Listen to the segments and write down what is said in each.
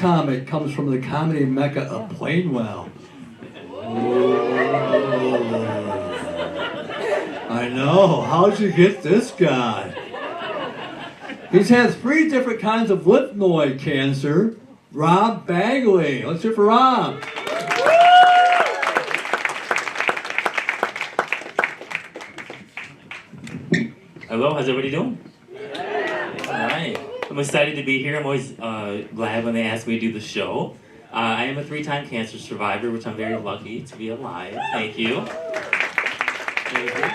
comment comes from the comedy mecca of Plainwell. I know, how'd you get this guy? He's had 3 different kinds of lymph node cancer. Rob Bagley. Let's hear for Rob. Hello, how's everybody doing? Alright, I'm excited to be here. I'm always glad when they ask me to do the show. I am a 3-time cancer survivor, which I'm very lucky to be alive. Thank you. Thank you.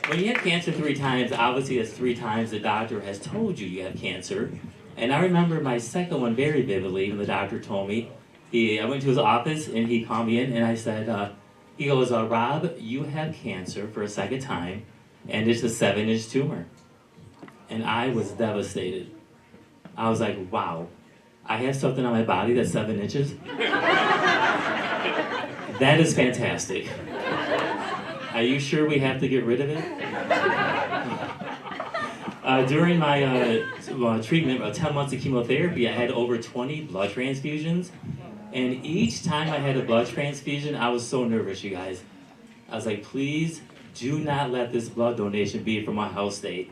When you have cancer 3 times, obviously that's 3 times the doctor has told you you have cancer. And I remember my second one very vividly when the doctor told me. I went to his office and he called me in and I said, he goes, Rob, you have cancer for a second time. And it's a 7-inch tumor. And I was devastated. I was like, wow, I have something on my body that's 7 inches? That is fantastic. Are you sure we have to get rid of it? During my treatment, about 10 months of chemotherapy, I had over 20 blood transfusions. And each time I had a blood transfusion, I was so nervous, you guys. I was like, please, do not let this blood donation be from my house state.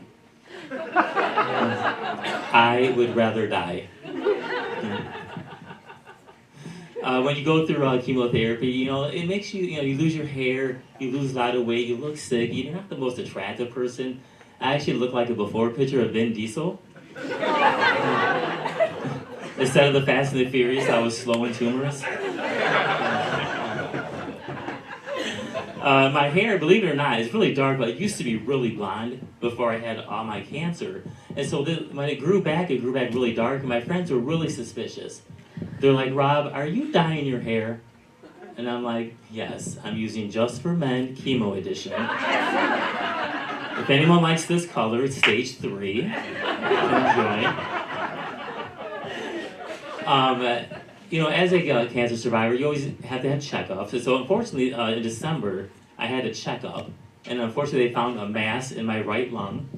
I would rather die. When you go through chemotherapy, it makes you, you lose your hair, you lose a lot of weight, you look sick, you're not the most attractive person. I actually look like a before picture of Vin Diesel. Instead of the Fast and the Furious, I was slow and tumorous. My hair, believe it or not, is really dark, but it used to be really blonde before I had all my cancer. And so when it grew back really dark, and my friends were really suspicious. They're like, Rob, are you dyeing your hair? And I'm like, yes, I'm using Just for Men Chemo Edition. If anyone likes this color, it's stage 3. Enjoy. As a cancer survivor, you always have to have checkups. And so unfortunately, in December, I had a checkup. And unfortunately, they found a mass in my right lung.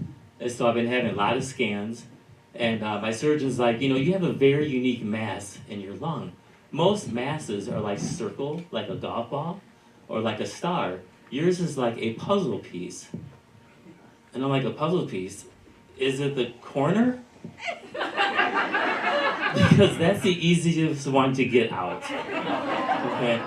And so I've been having a lot of scans. And my surgeon's like, you have a very unique mass in your lung. Most masses are like circle, like a golf ball, or like a star. Yours is like a puzzle piece. And I'm like, a puzzle piece? Is it the corner? Because that's the easiest one to get out. Okay.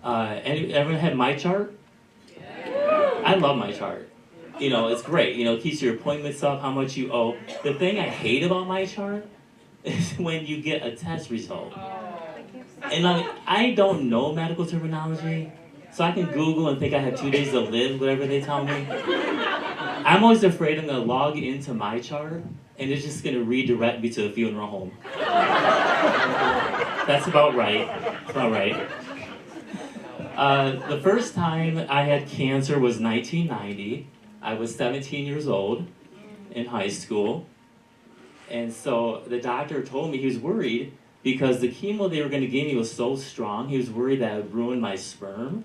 Everyone had my chart? I love my chart. It's great. It keeps your appointments up, how much you owe. The thing I hate about my chart is when you get a test result. And I don't know medical terminology, so I can Google and think I have 2 days to live, whatever they tell me. I'm always afraid I'm going to log into my chart, and it's just going to redirect me to a funeral home. That's about right. That's about right. The first time I had cancer was 1990. I was 17 years old in high school. And so the doctor told me he was worried because the chemo they were going to give me was so strong. He was worried that it would ruin my sperm.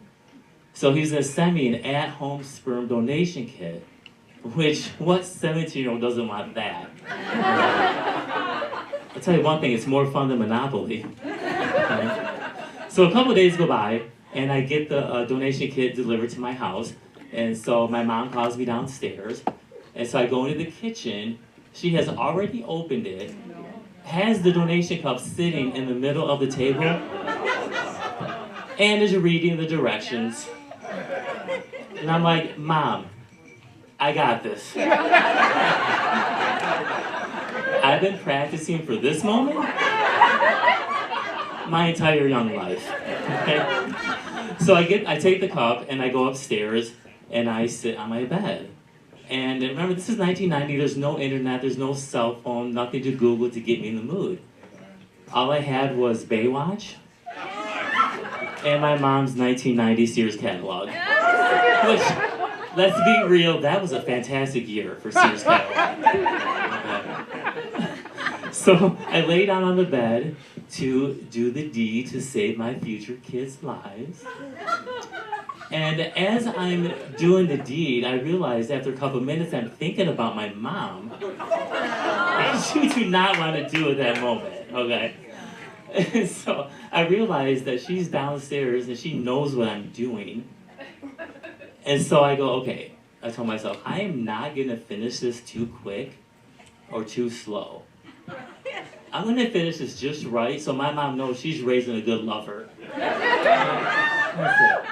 So he was going to send me an at-home sperm donation kit. Which, what 17-year-old doesn't want that? I'll tell you one thing, it's more fun than Monopoly. Okay. So a couple days go by, and I get the donation kit delivered to my house. And so my mom calls me downstairs. And so I go into the kitchen. She has already opened it, has the donation cup sitting in the middle of the table, and is reading the directions. And I'm like, Mom, I got this. I've been practicing for this moment my entire young life. Okay? So I take the cup and I go upstairs and I sit on my bed. And remember, this is 1990, there's no internet, there's no cell phone, nothing to Google to get me in the mood. All I had was Baywatch and my mom's 1990 Sears catalog. Which, let's be real, that was a fantastic year for Sears catalog. So I lay down on the bed to do the deed to save my future kids' lives. And as I'm doing the deed, I realized after a couple of minutes I'm thinking about my mom. And you do not want to do at that moment, okay? And so I realized that she's downstairs and she knows what I'm doing. And so I go, okay, I told myself, I am not going to finish this too quick or too slow. I'm going to finish this just right so my mom knows she's raising a good lover. That's it.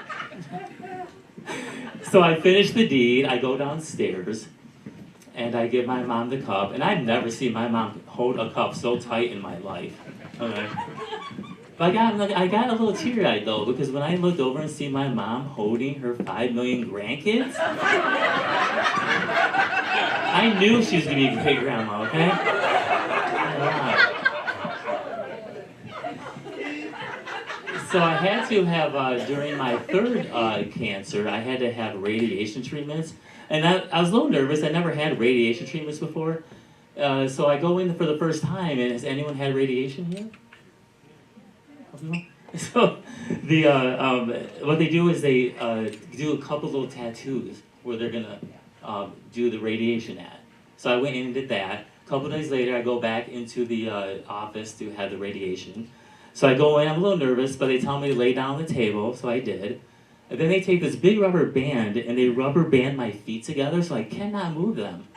So I finish the deed, I go downstairs, and I give my mom the cup, and I've never seen my mom hold a cup so tight in my life. Okay. But I got a little teary-eyed though, because when I looked over and see my mom holding her 5 million grandkids, I knew she was going to be a great grandma, okay? Wow. So I had to have, during my third cancer, I had to have radiation treatments. And I was a little nervous. I never had radiation treatments before. So I go in for the first time, and has anyone had radiation here? So what they do is they do a couple little tattoos where they're going to do the radiation at. So I went in and did that. A couple days later, I go back into the office to have the radiation. So I go in, I'm a little nervous, but they tell me to lay down on the table, so I did. And then they take this big rubber band and they rubber band my feet together so I cannot move them.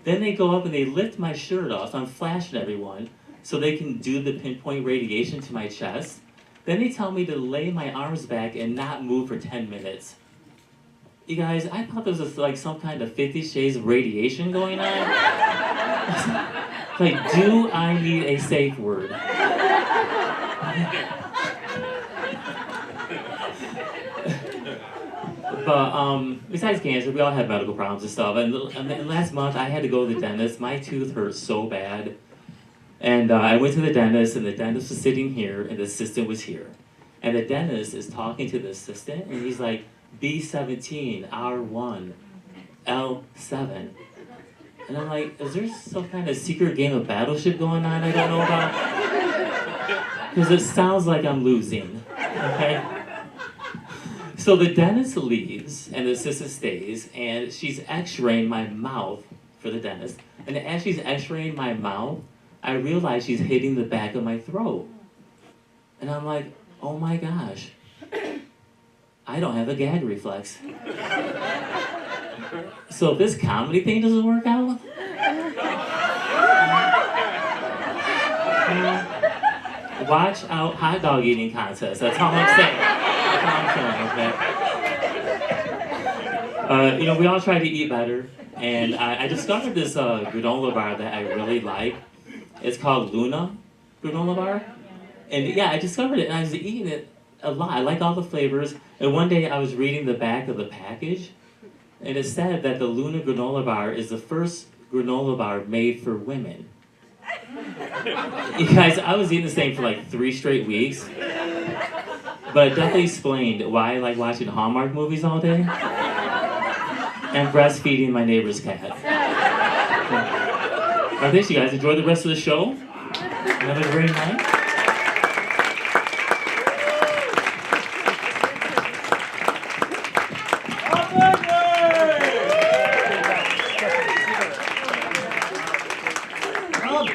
Then they go up and they lift my shirt off, I'm flashing everyone, so they can do the pinpoint radiation to my chest. Then they tell me to lay my arms back and not move for 10 minutes. You guys, I thought there was like some kind of 50 Shades of radiation going on. Like, do I need a safe word? But besides cancer, we all have medical problems and stuff. And last month, I had to go to the dentist. My tooth hurt so bad. And I went to the dentist, and the dentist was sitting here, and the assistant was here. And the dentist is talking to the assistant, and he's like, B17, R1, L7. And I'm like, is there some kind of secret game of Battleship going on I don't know about? Because it sounds like I'm losing, okay? So the dentist leaves, and the assistant stays, and she's x-raying my mouth for the dentist. And as she's x-raying my mouth, I realize she's hitting the back of my throat. And I'm like, oh my gosh, I don't have a gag reflex. So if this comedy thing doesn't work out, watch out hot dog eating contest. That's all I'm saying. That's all I'm saying, okay? We all try to eat better. And I discovered this granola bar that I really like. It's called Luna granola bar. And yeah, I discovered it and I was eating it a lot. I like all the flavors. And one day I was reading the back of the package. And it said that the Luna granola bar is the first granola bar made for women. You guys, I was eating this thing for like 3 straight weeks. But it definitely explained why I like watching Hallmark movies all day. And breastfeeding my neighbor's cat. Alright, thanks you guys. Enjoy the rest of the show. Have a great night.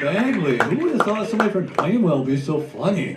Bagley, who would have thought somebody from Plainwell would be so funny?